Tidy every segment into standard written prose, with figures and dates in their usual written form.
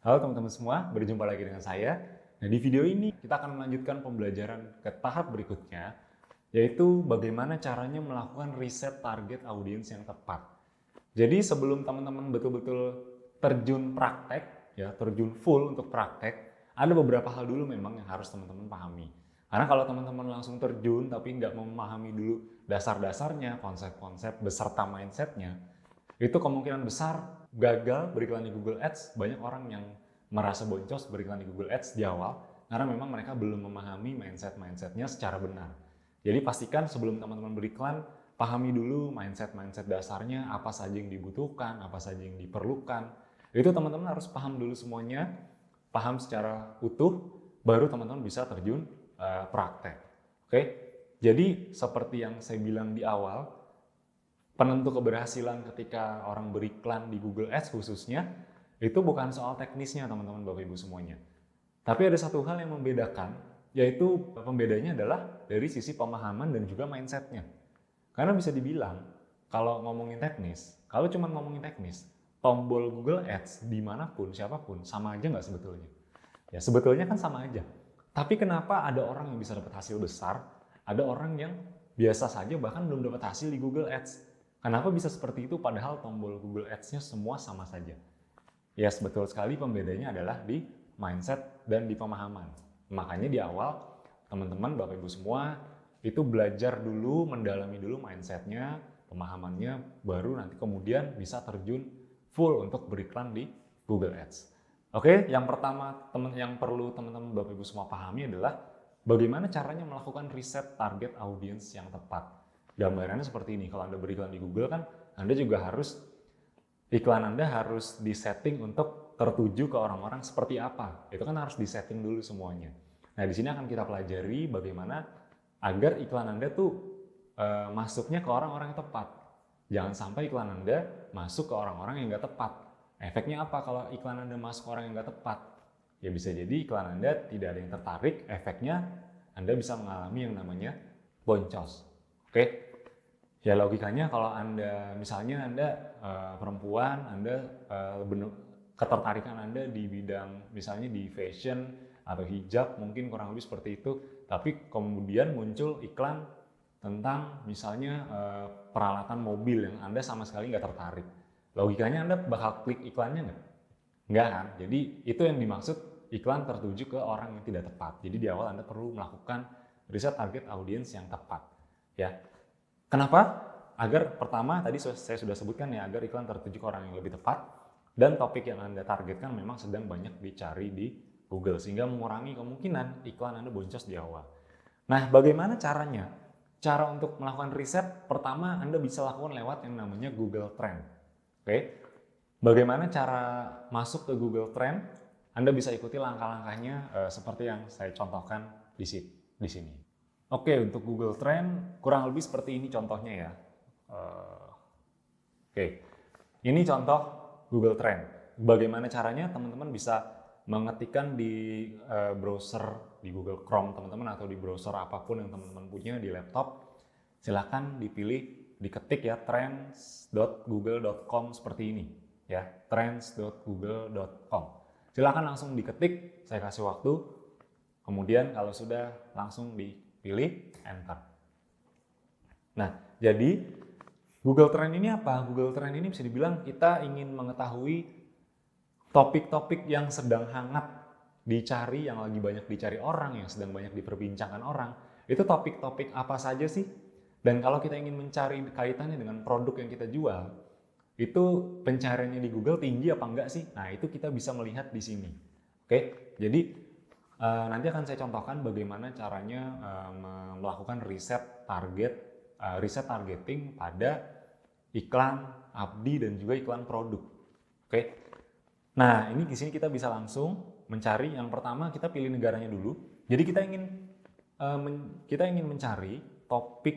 Halo teman-teman semua, berjumpa lagi dengan saya. Nah, di video ini kita akan melanjutkan pembelajaran ke tahap berikutnya, yaitu bagaimana caranya melakukan riset target audiens yang tepat. Jadi sebelum teman-teman betul-betul terjun praktek, ya terjun full untuk praktek, ada beberapa hal dulu memang yang harus teman-teman pahami. Karena kalau teman-teman langsung terjun tapi nggak memahami dulu dasar-dasarnya, konsep-konsep beserta mindsetnya, itu kemungkinan besar gagal beriklan di Google Ads. Banyak orang yang merasa boncos beriklan di Google Ads di awal karena memang mereka belum memahami mindset-mindsetnya secara benar. Jadi pastikan sebelum teman-teman beriklan, pahami dulu mindset-mindset dasarnya, apa saja yang dibutuhkan, apa saja yang diperlukan. Itu teman-teman harus paham dulu semuanya, paham secara utuh, baru teman-teman bisa terjun praktek. Oke? Jadi seperti yang saya bilang di awal, penentu keberhasilan ketika orang beriklan di Google Ads khususnya, itu bukan soal teknisnya teman-teman Bapak Ibu semuanya. Tapi ada satu hal yang membedakan, yaitu pembedanya adalah dari sisi pemahaman dan juga mindsetnya. Karena bisa dibilang, kalau ngomongin teknis, kalau cuma ngomongin teknis, tombol Google Ads dimanapun, siapapun, sama aja nggak sebetulnya? Ya sebetulnya kan sama aja. Tapi kenapa ada orang yang bisa dapat hasil besar, ada orang yang biasa saja bahkan belum dapat hasil di Google Ads? Kenapa bisa seperti itu padahal tombol Google Ads-nya semua sama saja? Ya betul sekali, pembedanya adalah di mindset dan di pemahaman. Makanya di awal, teman-teman, Bapak Ibu semua, itu belajar dulu, mendalami dulu mindsetnya, pemahamannya, baru nanti kemudian bisa terjun full untuk beriklan di Google Ads. Oke, yang pertama yang perlu teman-teman Bapak Ibu semua pahami adalah bagaimana caranya melakukan riset target audiens yang tepat. Gambarannya seperti ini, kalau Anda beriklan di Google kan Anda juga harus, iklan Anda harus disetting untuk tertuju ke orang-orang seperti apa. Itu kan harus disetting dulu semuanya. Nah, di sini akan kita pelajari bagaimana agar iklan Anda tuh masuknya ke orang-orang yang tepat. Jangan sampai iklan Anda masuk ke orang-orang yang nggak tepat. Efeknya apa kalau iklan Anda masuk ke orang yang nggak tepat? Ya bisa jadi iklan Anda tidak ada yang tertarik, efeknya Anda bisa mengalami yang namanya boncos. Oke? Ya logikanya kalau Anda, misalnya Anda perempuan, Anda ketertarikan Anda di bidang misalnya di fashion atau hijab, mungkin kurang lebih seperti itu, tapi kemudian muncul iklan tentang misalnya peralatan mobil yang Anda sama sekali nggak tertarik. Logikanya Anda bakal klik iklannya nggak? Nggak kan? Jadi itu yang dimaksud iklan tertuju ke orang yang tidak tepat. Jadi di awal Anda perlu melakukan riset target audiens yang tepat. Ya. Kenapa? Agar pertama, tadi saya sudah sebutkan ya, agar iklan tertuju ke orang yang lebih tepat, dan topik yang Anda targetkan memang sedang banyak dicari di Google, sehingga mengurangi kemungkinan iklan Anda boncos di awal. Nah, bagaimana caranya? Cara untuk melakukan riset, pertama Anda bisa lakukan lewat yang namanya Google Trend. Oke? Bagaimana cara masuk ke Google Trend? Anda bisa ikuti langkah-langkahnya seperti yang saya contohkan di sini. Oke, untuk Google Trend kurang lebih seperti ini contohnya ya. Oke, ini contoh Google Trend. Bagaimana caranya? Teman-teman bisa mengetikkan di browser, di Google Chrome teman-teman, atau di browser apapun yang teman-teman punya di laptop. Silakan dipilih, diketik ya, trends.google.com seperti ini ya, trends.google.com. Silakan langsung diketik, saya kasih waktu. Kemudian kalau sudah langsung dipilih, enter. Nah, jadi Google Trend ini apa? Google Trend ini bisa dibilang kita ingin mengetahui topik-topik yang sedang hangat dicari, yang lagi banyak dicari orang, yang sedang banyak diperbincangkan orang. Itu topik-topik apa saja sih? Dan kalau kita ingin mencari kaitannya dengan produk yang kita jual, itu pencariannya di Google tinggi apa enggak sih? Nah, itu kita bisa melihat di sini. Oke, jadi nanti akan saya contohkan bagaimana caranya melakukan riset targeting pada iklan abdi dan juga iklan produk. Oke. Nah, ini di sini kita bisa langsung mencari. Yang pertama kita pilih negaranya dulu. Jadi kita ingin mencari topik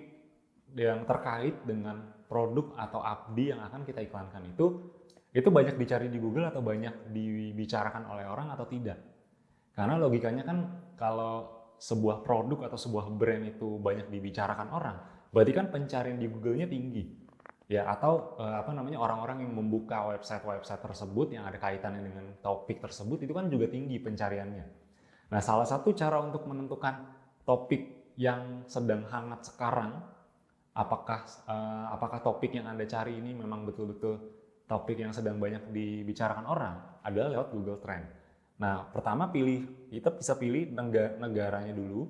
yang terkait dengan produk atau abdi yang akan kita iklankan itu banyak dicari di Google atau banyak dibicarakan oleh orang atau tidak. Karena logikanya kan kalau sebuah produk atau sebuah brand itu banyak dibicarakan orang, berarti kan pencarian di Google-nya tinggi. ya, atau orang-orang yang membuka website-website tersebut yang ada kaitannya dengan topik tersebut itu kan juga tinggi pencariannya. Nah, salah satu cara untuk menentukan topik yang sedang hangat sekarang, apakah topik yang Anda cari ini memang betul-betul topik yang sedang banyak dibicarakan orang, adalah lewat Google Trend. Nah, pertama kita bisa pilih negaranya dulu.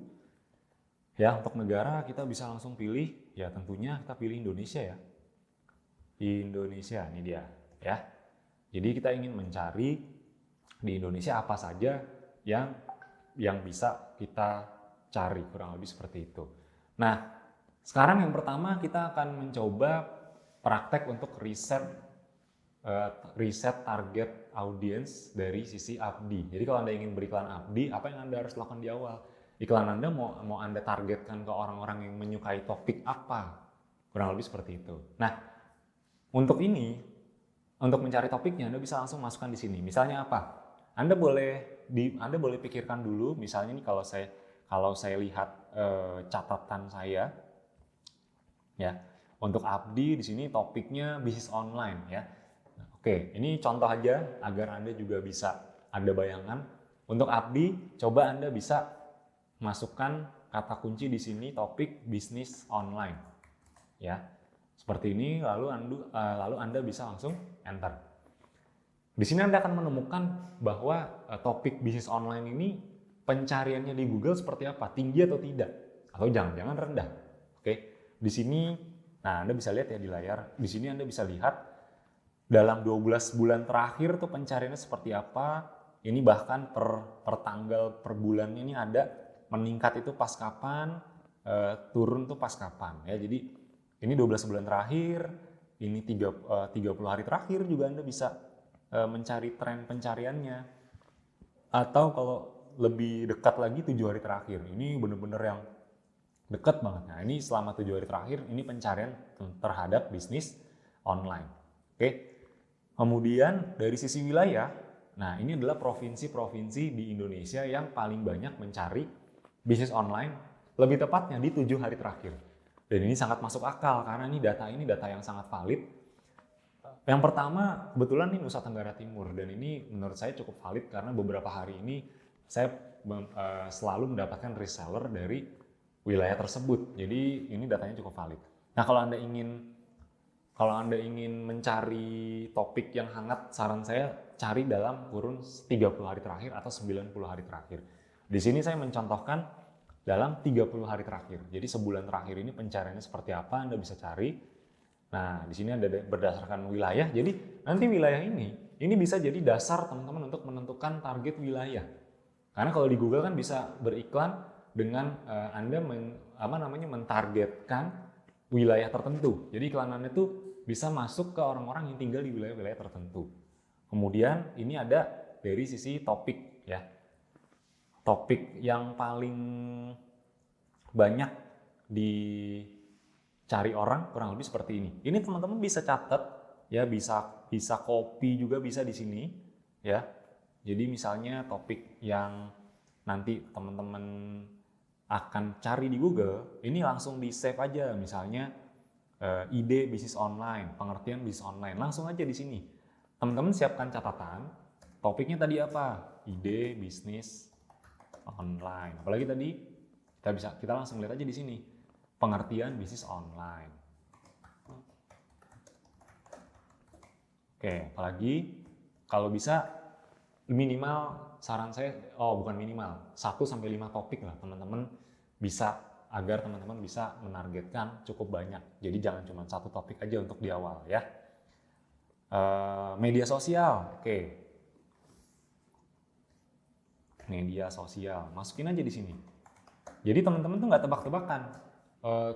Ya, untuk negara kita bisa langsung pilih, ya tentunya kita pilih Indonesia ya. Indonesia, ini dia ya. Jadi kita ingin mencari di Indonesia apa saja yang bisa kita cari, kurang lebih seperti itu. Nah, sekarang yang pertama kita akan mencoba praktek untuk riset target audience dari sisi ABDI. Jadi kalau Anda ingin beriklan ABDI, apa yang Anda harus lakukan di awal? Iklan Anda mau Anda targetkan ke orang-orang yang menyukai topik apa? Kurang lebih seperti itu. Nah, untuk mencari topiknya, Anda bisa langsung masukkan di sini. Misalnya apa? Anda boleh pikirkan dulu. Misalnya ini kalau saya lihat catatan saya, ya, untuk ABDI di sini topiknya bisnis online, ya. Oke, ini contoh aja agar Anda juga bisa ada bayangan. Untuk ABDI, coba Anda bisa masukkan kata kunci di sini topik bisnis online, ya. Seperti ini, lalu Anda bisa langsung enter. Di sini Anda akan menemukan bahwa topik bisnis online ini pencariannya di Google seperti apa, tinggi atau tidak, atau jangan-jangan rendah. Oke, di sini, nah Anda bisa lihat ya di layar. Di sini Anda bisa lihat dalam 12 bulan terakhir tuh pencariannya seperti apa. Ini bahkan per tanggal per bulannya ini ada meningkat itu pas kapan, turun tuh pas kapan ya. Jadi ini 12 bulan terakhir, ini 30 hari terakhir juga Anda bisa mencari tren pencariannya. Atau kalau lebih dekat lagi 7 hari terakhir, ini benar-benar yang dekat banget. Nah, ini selama 7 hari terakhir, ini pencarian terhadap bisnis online. Oke. Kemudian dari sisi wilayah, nah ini adalah provinsi-provinsi di Indonesia yang paling banyak mencari bisnis online, lebih tepatnya di 7 hari terakhir. Dan ini sangat masuk akal karena ini data yang sangat valid. Yang pertama kebetulan ini Nusa Tenggara Timur, dan ini menurut saya cukup valid karena beberapa hari ini saya selalu mendapatkan reseller dari wilayah tersebut. Jadi ini datanya cukup valid. Nah, kalau Anda ingin mencari topik yang hangat, saran saya cari dalam kurun 30 hari terakhir atau 90 hari terakhir. Di sini saya mencontohkan dalam 30 hari terakhir. Jadi sebulan terakhir ini pencariannya seperti apa, Anda bisa cari. Nah, di sini ada berdasarkan wilayah. Jadi nanti wilayah ini bisa jadi dasar teman-teman untuk menentukan target wilayah. Karena kalau di Google kan bisa beriklan dengan Anda mentargetkan wilayah tertentu. Jadi iklan Anda itu bisa masuk ke orang-orang yang tinggal di wilayah-wilayah tertentu. Kemudian ini ada dari sisi topik, ya. Topik yang paling banyak dicari orang kurang lebih seperti ini. Ini teman-teman bisa catat ya, bisa copy juga bisa di sini ya. Jadi misalnya topik yang nanti teman-teman akan cari di Google, ini langsung di save aja. Misalnya ide bisnis online, pengertian bisnis online, langsung aja di sini. Teman-teman siapkan catatan, topiknya tadi apa? Ide bisnis online. Apalagi tadi kita langsung lihat aja di sini. Pengertian bisnis online. Oke, apalagi kalau bisa minimal saran saya, bukan minimal, 1-5 topik lah teman-teman bisa, agar teman-teman bisa menargetkan cukup banyak. Jadi jangan cuma 1 topik aja untuk di awal ya. Media sosial, oke. Media sosial, masukin aja di sini. Jadi teman-teman tuh nggak tebak-tebakan,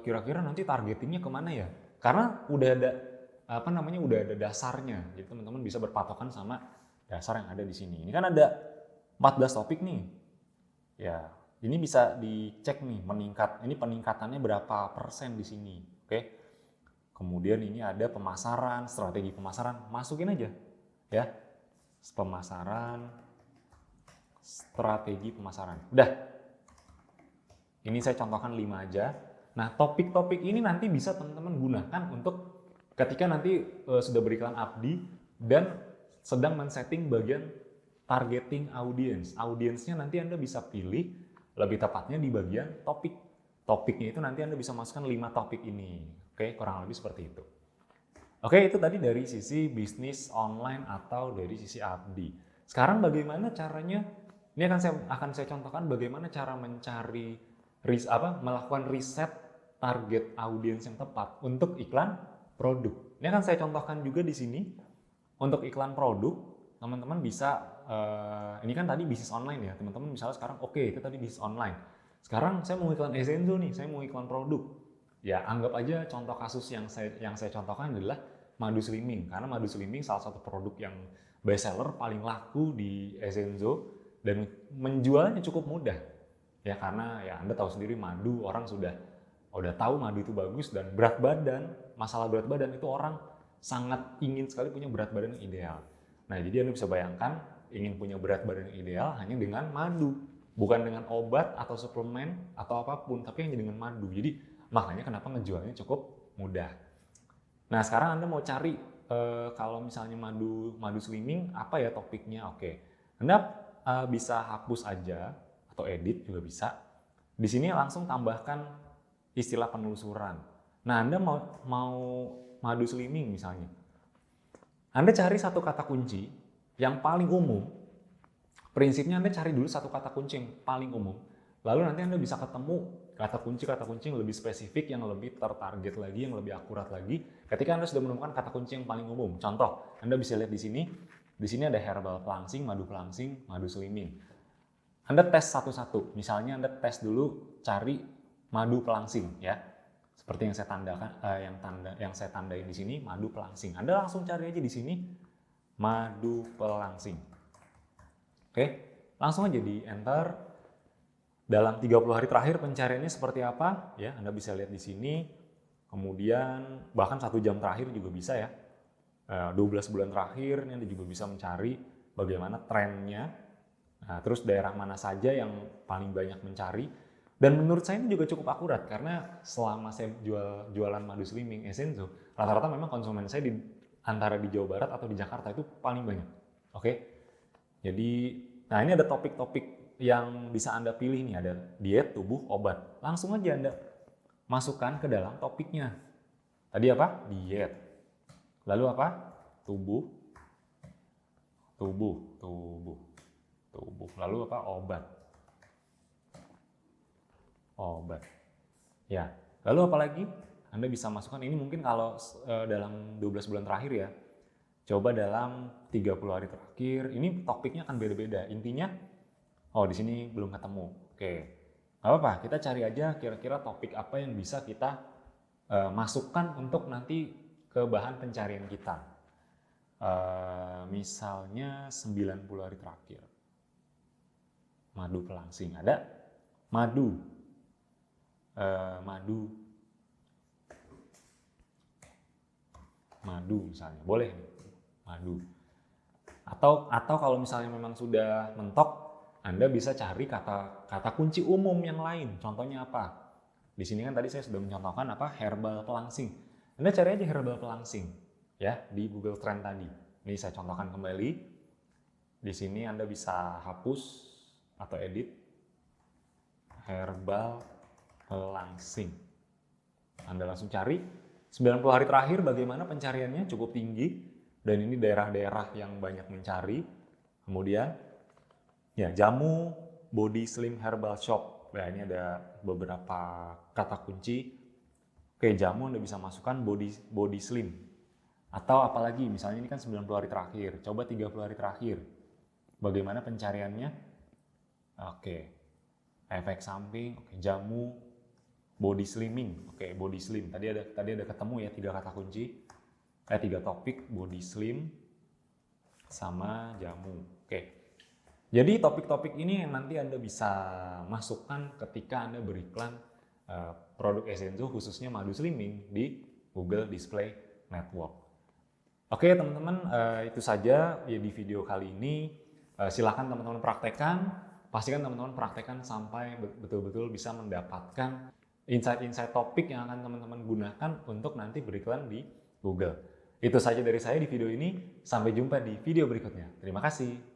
kira-kira nanti targetingnya kemana ya? Karena udah ada dasarnya. Jadi teman-teman bisa berpatokan sama dasar yang ada di sini. Ini kan ada 14 topik nih. Ya, ini bisa dicek nih ini peningkatannya berapa persen di sini. Oke. Kemudian ini ada pemasaran, strategi pemasaran, masukin aja ya. Pemasaran, strategi pemasaran. Udah. Ini saya contohkan 5 aja. Nah, topik-topik ini nanti bisa teman-teman gunakan untuk ketika nanti sudah beriklan Abdi dan sedang men-setting bagian targeting audience. Audiensnya nanti Anda bisa pilih lebih tepatnya di bagian topik. Topiknya itu nanti Anda bisa masukkan 5 topik ini. Oke, kurang lebih seperti itu. Oke, itu tadi dari sisi bisnis online atau dari sisi Abdi. Sekarang bagaimana caranya? Ini akan saya contohkan bagaimana cara mencari melakukan riset target audiens yang tepat untuk iklan produk. Ini akan saya contohkan juga di sini. Untuk iklan produk, teman-teman bisa ini kan tadi bisnis online ya. Teman-teman misalnya sekarang itu tadi bisnis online. Sekarang saya mau iklan Ezenzo nih, saya mau iklan produk. Ya, anggap aja contoh kasus yang saya contohkan adalah madu slimming. Karena madu slimming salah satu produk yang best seller paling laku di Ezenzo dan menjualnya cukup mudah. Ya, karena ya Anda tahu sendiri madu, orang sudah tahu madu itu bagus, dan masalah berat badan itu orang sangat ingin sekali punya berat badan yang ideal. Nah, jadi Anda bisa bayangkan ingin punya berat badan yang ideal hanya dengan madu. Bukan dengan obat atau suplemen atau apapun, tapi hanya dengan madu. Jadi makanya kenapa ngejualnya cukup mudah. Nah, sekarang Anda mau cari kalau misalnya madu slimming, apa ya topiknya? Oke, Anda bisa hapus aja atau edit juga bisa. Di sini langsung tambahkan istilah penelusuran. Nah, Anda mau madu slimming misalnya. Anda cari satu kata kunci yang paling umum. Prinsipnya Anda cari dulu satu kata kunci yang paling umum. Lalu nanti Anda bisa ketemu kata kunci yang lebih spesifik, yang lebih tertarget lagi, yang lebih akurat lagi. Ketika Anda sudah menemukan kata kunci yang paling umum. Contoh, Anda bisa lihat di sini. Di sini ada herbal pelangsing, madu slimming. Anda tes satu-satu. Misalnya Anda tes dulu cari madu pelangsing ya. Seperti yang saya tandakan, yang saya tandain di sini, madu pelangsing. Anda langsung cari aja di sini madu pelangsing. Oke, langsung aja di enter. Dalam 30 hari terakhir pencariannya seperti apa? Ya, Anda bisa lihat di sini. Kemudian bahkan 1 jam terakhir juga bisa ya. 12 bulan terakhir ini Anda juga bisa mencari bagaimana trennya. Nah, terus daerah mana saja yang paling banyak mencari. Dan menurut saya ini juga cukup akurat karena selama saya jualan madu slimming Ezenzo, rata-rata memang konsumen saya antara di Jawa Barat atau di Jakarta itu paling banyak. Oke. Jadi, nah ini ada topik-topik yang bisa Anda pilih nih, ada diet, tubuh, obat. Langsung aja Anda masukkan ke dalam topiknya. Tadi apa? Diet. Lalu apa? Tubuh. Lalu apa? Obat. Ya. Lalu apa lagi? Anda bisa masukkan ini mungkin kalau dalam 12 bulan terakhir ya. Coba dalam 30 hari terakhir, ini topiknya akan beda-beda. Intinya, di sini belum ketemu. Oke, nggak apa-apa, kita cari aja kira-kira topik apa yang bisa kita masukkan untuk nanti ke bahan pencarian kita. Misalnya 90 hari terakhir. Madu pelangsing, ada madu misalnya, boleh nih. Madu. Atau kalau misalnya memang sudah mentok, Anda bisa cari kata kunci umum yang lain. Contohnya apa? Di sini kan tadi saya sudah mencontohkan apa? Herbal pelangsing. Anda cari aja herbal pelangsing ya di Google Trend tadi. Ini saya contohkan kembali. Di sini Anda bisa hapus atau edit herbal pelangsing. Anda langsung cari 90 hari terakhir bagaimana pencariannya cukup tinggi. Dan ini daerah-daerah yang banyak mencari. Kemudian ya jamu body slim herbal shop. Nah, ini ada beberapa kata kunci. Oke, jamu Anda bisa masukkan body slim. Atau apalagi misalnya ini kan 90 hari terakhir. Coba 30 hari terakhir. Bagaimana pencariannya? Oke. Efek samping, jamu body slimming. Oke, body slim. Tadi ada ketemu ya 3 kata kunci. 3 topik, body slim sama jamu. Oke. Jadi topik-topik ini yang nanti Anda bisa masukkan ketika Anda beriklan produk Ezenzo khususnya madu slimming di Google Display Network. Oke teman-teman, itu saja ya di video kali ini. Silakan teman-teman praktekkan, pastikan teman-teman praktekkan sampai betul-betul bisa mendapatkan insight-insight topik yang akan teman-teman gunakan untuk nanti beriklan di Google. Itu saja dari saya di video ini. Sampai jumpa di video berikutnya. Terima kasih.